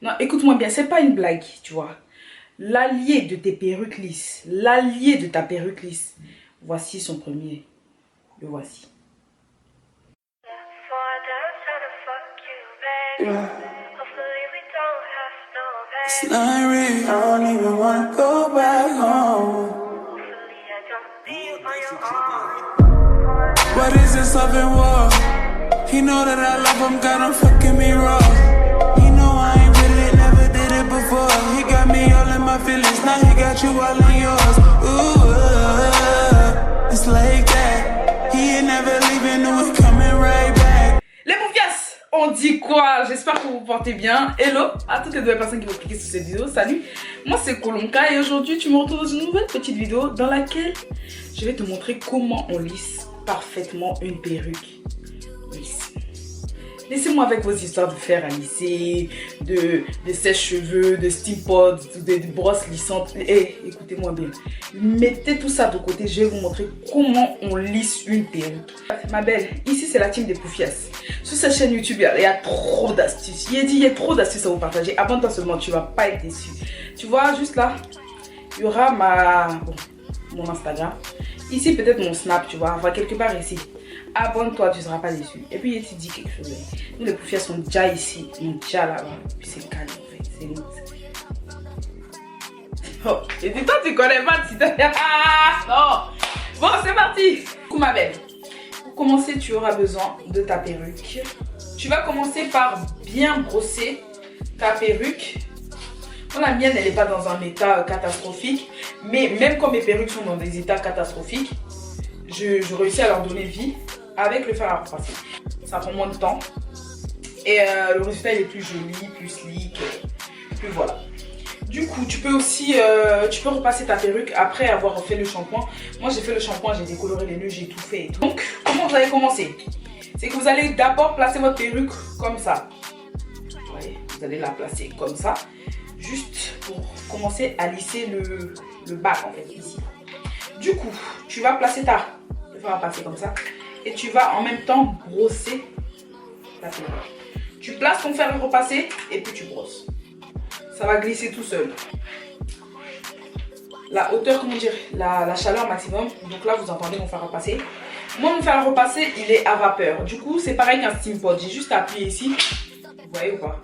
Non, écoute-moi bien, c'est pas une blague, tu vois. L'allié de tes perruques lisses, l'allié de ta perruque lisse, voici son premier. Le voici. It's not real, I don't even wanna go back home. What is this love and war? He know that I love him, got him fucking me raw. He know I ain't with it, never did it before. He got me all in my feelings, now he got you all in yours. Ooh, it's like that. He ain't never leaving, no, we coming right back. Les poufias, on dit quoi? J'espère que vous vous portez bien. Hello à toutes les nouvelles personnes qui vont cliquer sur cette vidéo. Salut, moi c'est Kolonka et aujourd'hui tu me retrouves dans une nouvelle petite vidéo dans laquelle je vais te montrer comment on lisse parfaitement une perruque lisse. Laissez-moi avec vos histoires de fer à lisser, de sèche-cheveux, de steam pods, de brosses lissantes. Écoutez-moi bien. Mettez tout ça de côté, je vais vous montrer comment on lisse une perruque. Ma belle, ici c'est la team des poufias. Sur cette chaîne YouTube, il y a trop d'astuces. Il y a trop d'astuces à vous partager. Abonne-toi seulement, tu vas pas être déçu. Tu vois, juste là, il y aura mon Instagram. Ici, peut-être mon Snap, tu vois, enfin quelque part ici. Abonne-toi, tu ne seras pas déçu. Et puis, il te dit quelque chose. Nous, les poufias sont déjà ici, sont déjà là-bas. Puis c'est calme, en fait. C'est nous. Oh, et toi, tu connais pas si non. Bon, c'est parti. Du coup, ma belle, pour commencer, tu auras besoin de ta perruque. Tu vas commencer par bien brosser ta perruque. Bon, la mienne, elle n'est pas dans un état catastrophique. Mais même quand mes perruques sont dans des états catastrophiques, je réussis à leur donner vie avec le fer à repasser. Ça prend moins de temps. Et le résultat, il est plus joli, plus sleek. Puis voilà. Du coup, tu peux aussi tu peux repasser ta perruque après avoir fait le shampoing. Moi, j'ai fait le shampoing, j'ai décoloré les nœuds, j'ai tout fait et tout. Donc, comment vous allez commencer? C'est que vous allez d'abord placer votre perruque comme ça. Vous voyez, vous allez la placer comme ça. Juste pour commencer à lisser le bas, en fait, ici. Du coup, tu vas placer le fer à repasser comme ça. Et tu vas en même temps brosser ta perruque. Tu places ton fer à repasser et puis tu brosses. Ça va glisser tout seul. La hauteur, comment dire, la chaleur maximum. Donc là, vous entendez mon fer à repasser. Moi, mon fer à repasser, il est à vapeur. Du coup, c'est pareil qu'un steam pot. J'ai juste appuyé ici. Vous voyez ou pas?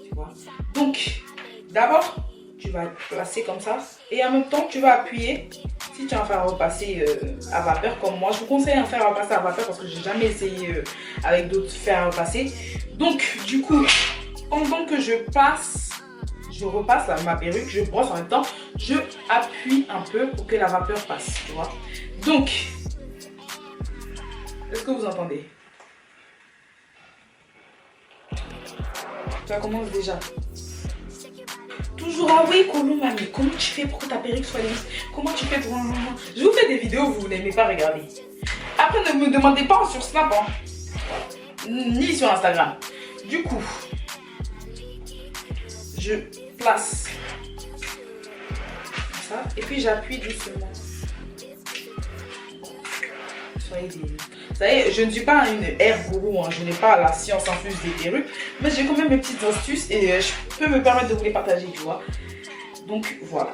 Tu vois? Donc, d'abord, tu vas placer comme ça. Et en même temps, tu vas appuyer. Si tu as un fer à repasser à vapeur comme moi, je vous conseille un fer à repasser à vapeur parce que j'ai jamais essayé avec d'autres fers à repasser. Donc, du coup, pendant que je repasse ma perruque, je brosse en même temps, je appuie un peu pour que la vapeur passe, tu vois. Donc, est-ce que vous entendez? Ça commence déjà. Toujours, ah oui, Colombe, mamie, comment tu fais pour que ta perruque soit lisse? Comment tu fais pour... Je vous fais des vidéos, vous n'aimez pas regarder. Après, ne me demandez pas sur Snap, hein, ni sur Instagram. Du coup, je place ça et puis j'appuie doucement. Soyez des... Vous savez, je ne suis pas une air gourou, hein, je n'ai pas la science infuse des perruques, mais j'ai quand même mes petites astuces et je peux me permettre de vous les partager, tu vois. Donc voilà.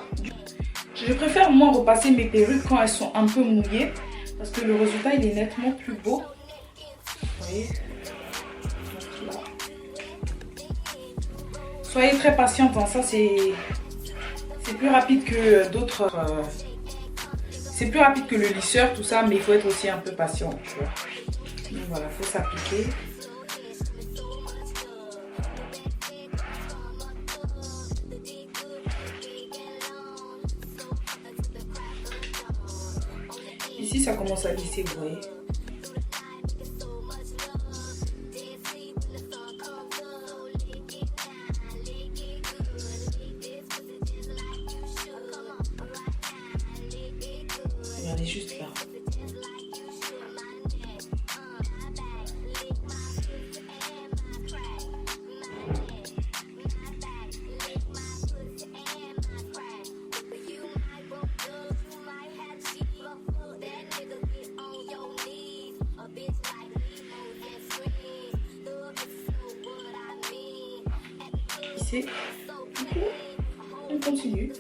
Je préfère moi repasser mes perruques quand elles sont un peu mouillées parce que le résultat il est nettement plus beau. Vous voyez? Donc, là. Soyez très patiente, hein, ça c'est plus rapide que d'autres. C'est plus rapide que le lisseur, tout ça, mais il faut être aussi un peu patient, tu vois. Donc voilà, il faut s'appliquer. Ici, ça commence à lisser, vous voyez. Regardez juste là. lisser. Du coup, on continue.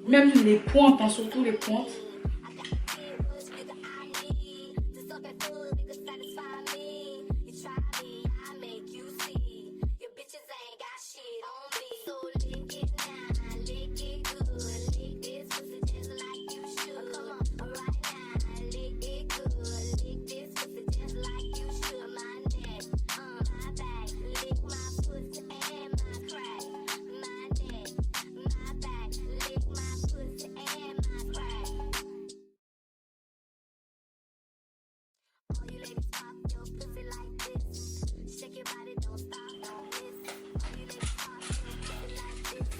Même les pointes, hein, surtout les pointes.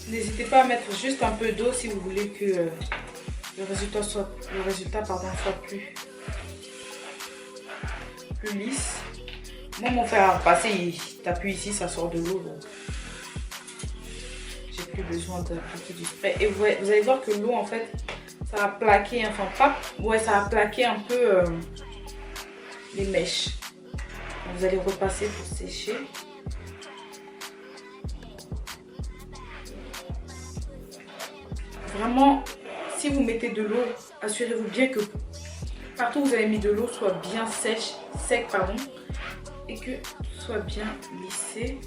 N'hésitez pas à mettre juste un peu d'eau si vous voulez que le résultat soit plus lisse. Moi, mon fer à repasser, il t'appuie ici, ça sort de l'eau, donc j'ai plus besoin d'appliquer du spray. Et vous allez voir que l'eau, en fait, ça va plaquer, enfin pas, ouais, ça va plaquer un peu les mèches. Donc, vous allez repasser pour sécher. Vraiment, si vous mettez de l'eau, assurez-vous bien que partout où vous avez mis de l'eau soit bien sec, pardon, et que tout soit bien lissé.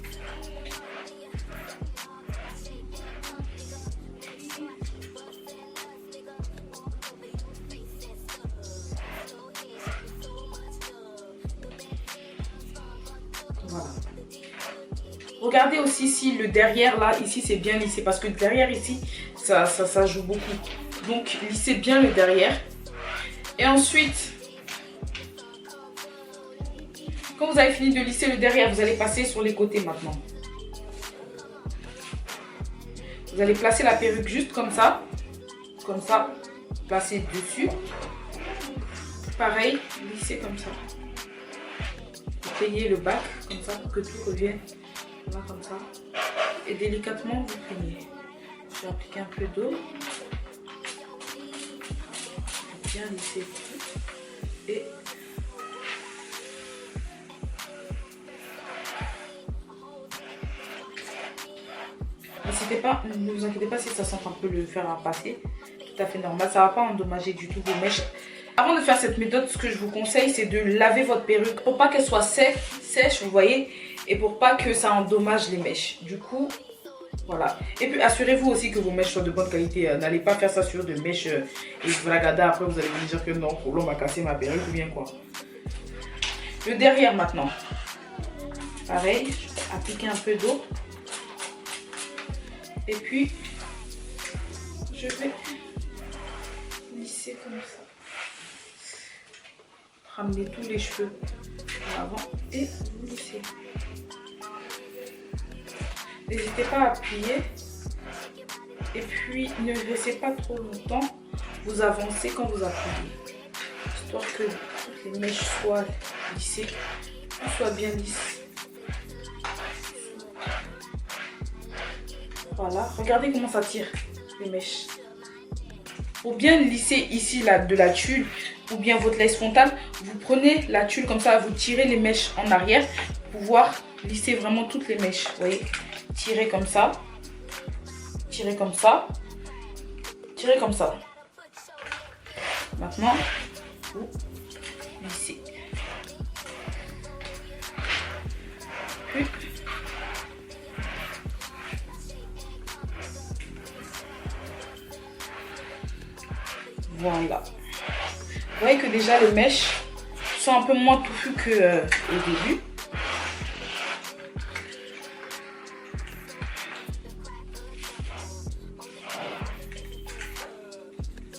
Voilà. Regardez aussi si le derrière là, ici c'est bien lissé, parce que derrière ici, ça joue beaucoup. Donc lissez bien le derrière. Et ensuite, quand vous avez fini de lisser le derrière, vous allez passer sur les côtés maintenant. Vous allez placer la perruque juste comme ça, placez dessus. Pareil, lissez comme ça. Vous peignez le bac comme ça pour que tout revienne là comme ça. Et délicatement vous peignez. Je vais appliquer un peu d'eau. Bien lisser tout. Et n'hésitez pas, ne vous inquiétez pas si ça sent un peu le fer à repasser. Tout à fait normal, ça ne va pas endommager du tout vos mèches. Avant de faire cette méthode, ce que je vous conseille, c'est de laver votre perruque pour pas qu'elle soit sèche, vous voyez, et pour pas que ça endommage les mèches. Du coup, voilà. Et puis assurez-vous aussi que vos mèches soient de bonne qualité. N'allez pas faire ça sur de mèches et vous la gardez après, vous allez vous dire que non, l'homme m'a cassé ma perruque ou bien quoi. Le derrière maintenant. Pareil, appliquez un peu d'eau. Et puis, je vais lisser comme ça. Ramener tous les cheveux en avant et vous lissez. N'hésitez pas à appuyer. Et puis, ne laissez pas trop longtemps. Vous avancez quand vous appuyez. Histoire que toutes les mèches soient lissées, soient bien lisses. Voilà, regardez comment ça tire les mèches. Pour bien lisser ici de la tulle ou bien votre lace frontale, vous prenez la tulle comme ça, vous tirez les mèches en arrière pour pouvoir lisser vraiment toutes les mèches. Vous voyez, tirez comme ça, tirez comme ça, tirez comme ça. Maintenant, vous lissez. Puis, voilà. Vous voyez que déjà les mèches sont un peu moins touffues qu'au début.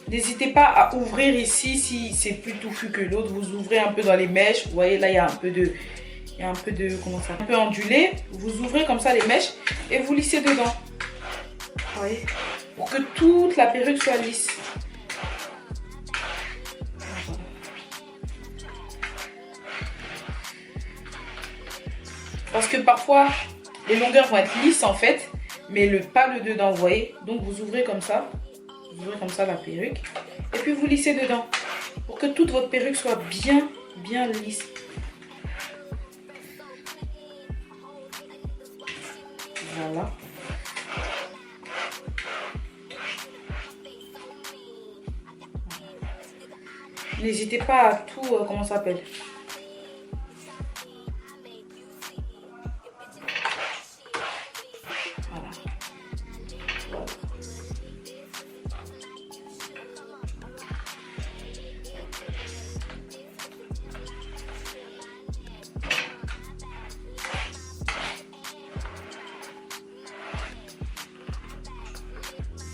N'hésitez pas à ouvrir ici si c'est plus touffu que l'autre. Vous ouvrez un peu dans les mèches. Vous voyez là il y a un peu de, comment ça, un peu ondulé. Vous ouvrez comme ça les mèches et vous lissez dedans. Vous voyez, pour que toute la perruque soit lisse. Parce que parfois, les longueurs vont être lisses en fait, mais pas le dedans, vous voyez. Donc vous ouvrez comme ça. Vous ouvrez comme ça la perruque. Et puis vous lissez dedans. Pour que toute votre perruque soit bien lisse. Voilà. N'hésitez pas à tout, comment ça s'appelle? Voilà. Voilà.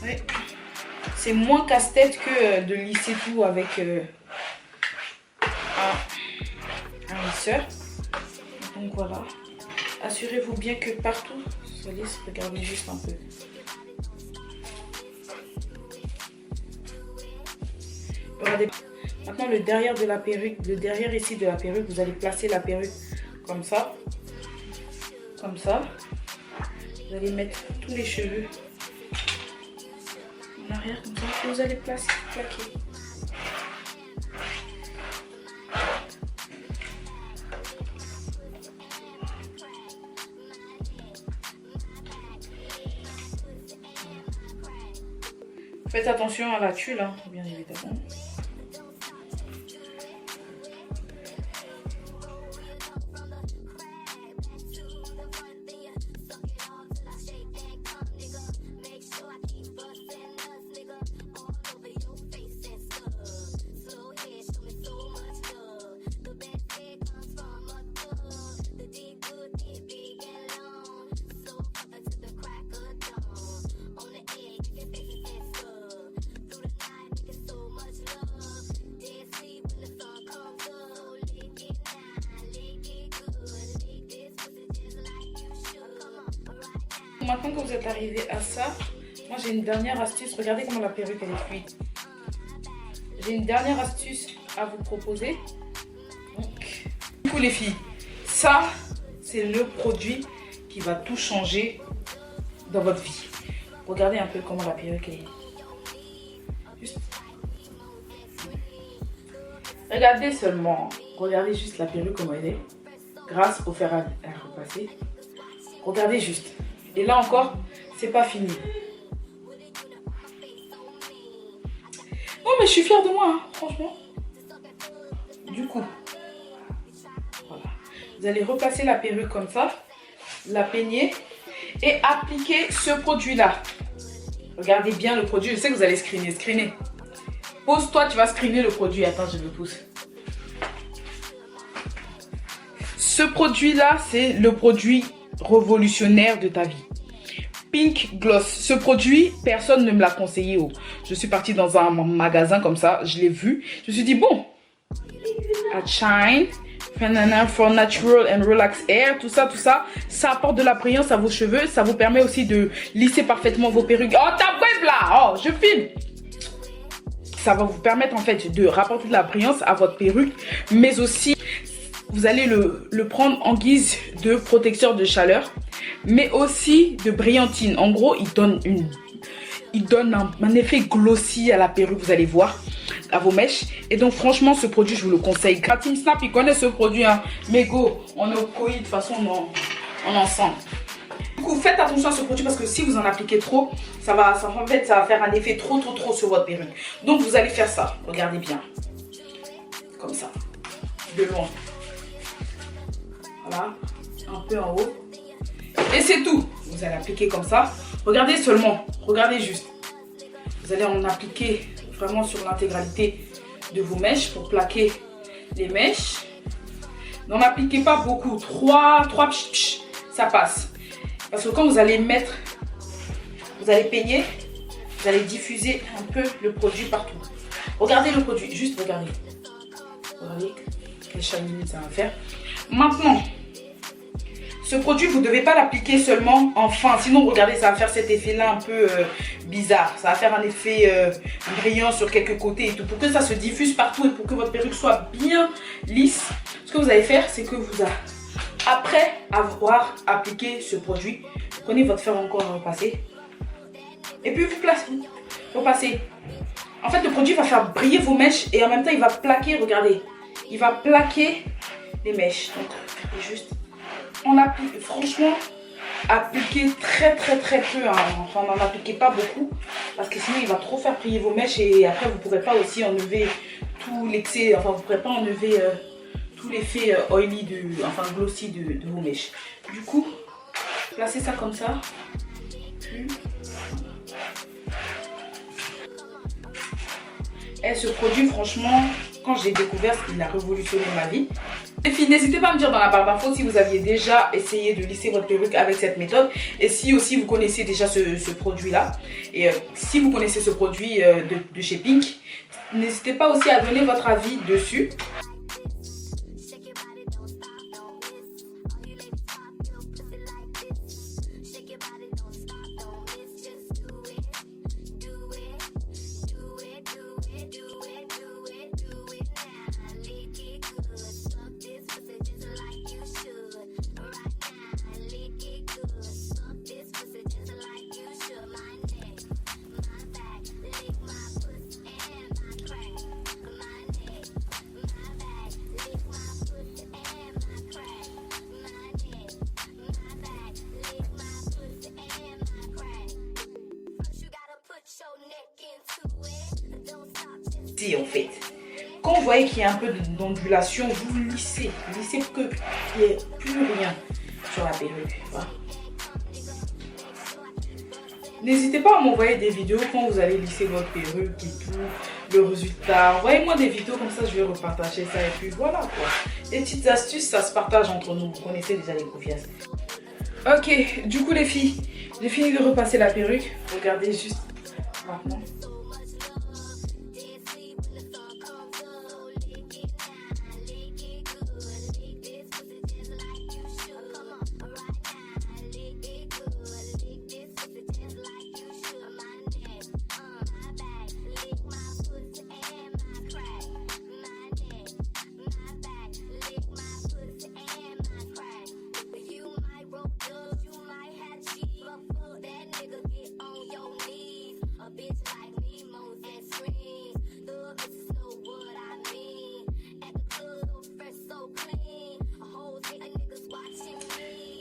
Oui. C'est moins casse-tête que de lisser tout avec un lisseur. Donc voilà. Assurez-vous bien que partout ça lisse. Regardez juste un peu. Regardez. Maintenant le derrière de la perruque, le derrière ici de la perruque, vous allez placer la perruque comme ça. Comme ça. Vous allez mettre tous les cheveux en arrière comme ça. Et vous allez placer, plaquer. Faites attention à la tulle, hein, bien évidemment. Maintenant que vous êtes arrivé à ça, moi j'ai une dernière astuce. Regardez comment la perruque elle est fluide. J'ai une dernière astuce à vous proposer. Donc, du coup les filles, ça c'est le produit qui va tout changer dans votre vie. Regardez un peu comment la perruque est. Juste. Regardez seulement. Regardez juste la perruque comment elle est. Grâce au fer à repasser. Regardez juste. Et là encore, c'est pas fini. Non mais je suis fière de moi, hein, franchement. Du coup, voilà. Vous allez replacer la perruque comme ça, la peigner et appliquer ce produit-là. Regardez bien le produit. Je sais que vous allez screener. Pose-toi, tu vas screener le produit. Attends, je le pousse. Ce produit-là, c'est le produit révolutionnaire de ta vie. Pink Gloss. Ce produit, personne ne me l'a conseillé. Oh. Je suis partie dans un magasin comme ça, je l'ai vu. Je me suis dit, bon, at Shine, for natural and relax hair, tout ça, ça apporte de la brillance à vos cheveux. Ça vous permet aussi de lisser parfaitement vos perruques. Oh, ta bref là, oh, je filme. Ça va vous permettre en fait de rapporter de la brillance à votre perruque, mais aussi vous allez le prendre en guise de protecteur de chaleur, mais aussi de brillantine. En gros, il donne un effet glossy à la perruque, vous allez voir, à vos mèches. Et donc franchement, ce produit, je vous le conseille. Team Snap, il connaît ce produit, hein. Mais go, on est au Covid, de toute façon, on est ensemble. Du coup, faites attention à ce produit parce que si vous en appliquez trop, ça va faire un effet trop sur votre perruque. Donc vous allez faire ça, regardez bien. Comme ça, de loin. Voilà, un peu en haut. Et c'est tout. Vous allez appliquer comme ça. Regardez seulement, regardez juste. Vous allez en appliquer vraiment sur l'intégralité de vos mèches pour plaquer les mèches. N'en appliquez pas beaucoup. 3 ça passe. Parce que quand vous allez mettre, vous allez peigner, vous allez diffuser un peu le produit partout. Regardez le produit, juste regardez. Regardez quel shiny ça va faire. Maintenant, ce produit, vous ne devez pas l'appliquer seulement en fin. Sinon, regardez, ça va faire cet effet-là un peu bizarre. Ça va faire un effet brillant sur quelques côtés et tout. Pour que ça se diffuse partout et pour que votre perruque soit bien lisse, ce que vous allez faire, c'est que après avoir appliqué ce produit, prenez votre fer encore à repasser. Et puis, vous repassez. En fait, le produit va faire briller vos mèches et en même temps, il va plaquer, regardez. Il va plaquer les mèches. Donc, juste... On applique, franchement, appliquez très peu, hein. Enfin n'en appliquez pas beaucoup parce que sinon il va trop faire plier vos mèches et après vous ne pourrez pas aussi enlever tout l'excès, enfin vous ne pourrez pas enlever tout l'effet oily, enfin glossy de vos mèches. Du coup, placez ça comme ça. Puis, et ce produit, franchement, quand je l'ai découvert, il a révolutionné ma vie. Les filles, n'hésitez pas à me dire dans la barre d'infos si vous aviez déjà essayé de lisser votre perruque avec cette méthode et si aussi vous connaissez déjà ce produit-là. Et si vous connaissez ce produit de chez Pink, n'hésitez pas aussi à donner votre avis dessus. En fait, quand vous voyez qu'il y a un peu d'ondulation, vous lissez pour qu'il n'y ait plus rien sur la perruque. Voilà. N'hésitez pas à m'envoyer des vidéos quand vous allez lisser votre perruque et tout, le résultat. Envoyez-moi des vidéos comme ça, je vais repartager ça et puis voilà quoi. Les petites astuces, ça se partage entre nous. Vous connaissez déjà les confiances. Ok, du coup les filles, j'ai fini de repasser la perruque. Regardez juste maintenant.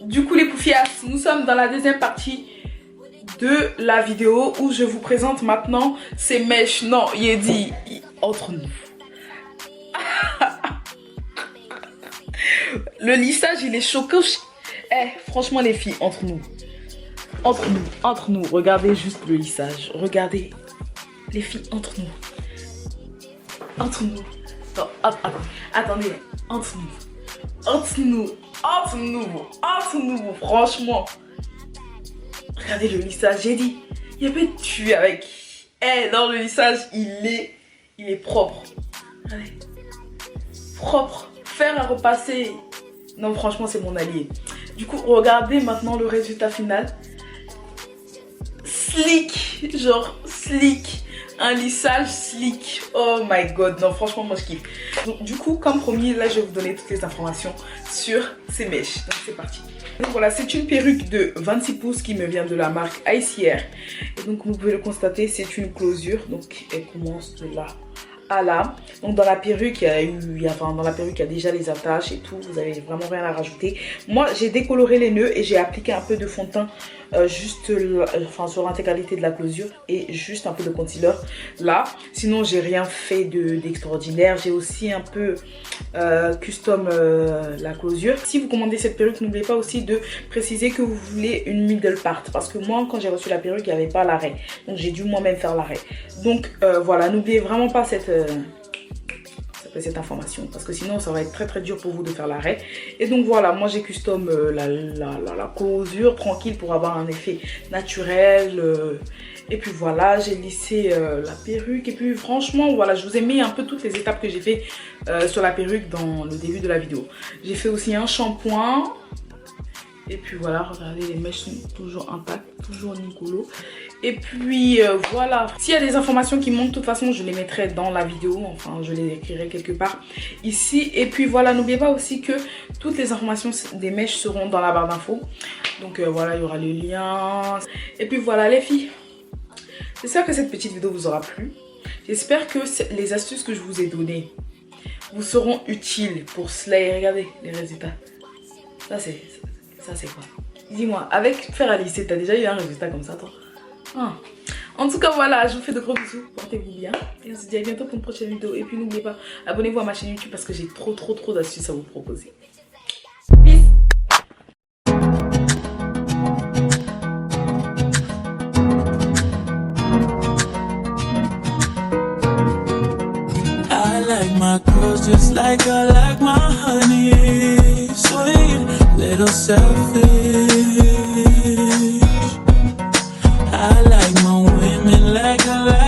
Du coup les poufias, nous sommes dans la deuxième partie de la vidéo où je vous présente maintenant ces mèches. Non, il est dit entre nous. Le lissage il est choquant. Franchement les filles, entre nous, regardez juste le lissage. Regardez les filles, entre nous. Non, attendez, entre nous, franchement. Regardez le lissage, j'ai dit, il y a pas de tuer avec. Non, le lissage, il est propre. Regardez. Propre. Faire à repasser. Non, franchement, c'est mon allié. Du coup, regardez maintenant le résultat final. Slick, genre slick. Un lissage slick. Oh my god, non franchement moi je kiffe. Donc du coup comme promis là je vais vous donner toutes les informations sur ces mèches. Donc c'est parti. Donc voilà, c'est une perruque de 26 pouces qui me vient de la marque ICR. Et donc vous pouvez le constater, c'est une closure. Donc elle commence de là à là. Donc dans la perruque, il y a déjà les attaches et tout. Vous avez vraiment rien à rajouter. Moi j'ai décoloré les nœuds et j'ai appliqué un peu de fond de teint juste sur l'intégralité de la closure et juste un peu de concealer là. Sinon j'ai rien fait d'extraordinaire. J'ai aussi un peu custom la closure. Si vous commandez cette perruque, n'oubliez pas aussi de préciser que vous voulez une middle part, parce que moi quand j'ai reçu la perruque il n'y avait pas l'arrêt, donc j'ai dû moi-même faire l'arrêt. Donc voilà, n'oubliez vraiment pas cette information, parce que sinon ça va être très dur pour vous de faire l'arrêt. Et donc voilà, moi j'ai custom la closure tranquille pour avoir un effet naturel. Et puis voilà, j'ai lissé la perruque. Et puis franchement, voilà, je vous ai mis un peu toutes les étapes que j'ai fait sur la perruque dans le début de la vidéo. J'ai fait aussi un shampoing. Et puis voilà, regardez, les mèches sont toujours intactes, toujours nicolo. Et puis voilà, s'il y a des informations qui manquent, de toute façon je les mettrai dans la vidéo. Enfin, je les écrirai quelque part ici. Et puis voilà, n'oubliez pas aussi que toutes les informations des mèches seront dans la barre d'infos. Donc voilà, il y aura le lien. Et puis voilà les filles, j'espère que cette petite vidéo vous aura plu. J'espère que les astuces que je vous ai données vous seront utiles pour slay. Regardez les résultats. Ça c'est quoi? Dis-moi, avec faire à lycée, t'as déjà eu un résultat comme ça, toi? En tout cas, voilà, je vous fais de gros bisous. Portez-vous bien. Et on se dit à bientôt pour une prochaine vidéo. Et puis n'oubliez pas, abonnez-vous à ma chaîne YouTube parce que j'ai trop d'astuces à vous proposer. Peace. I like my girls just like I like my honey. Sweet, little selfish. I like my women like I like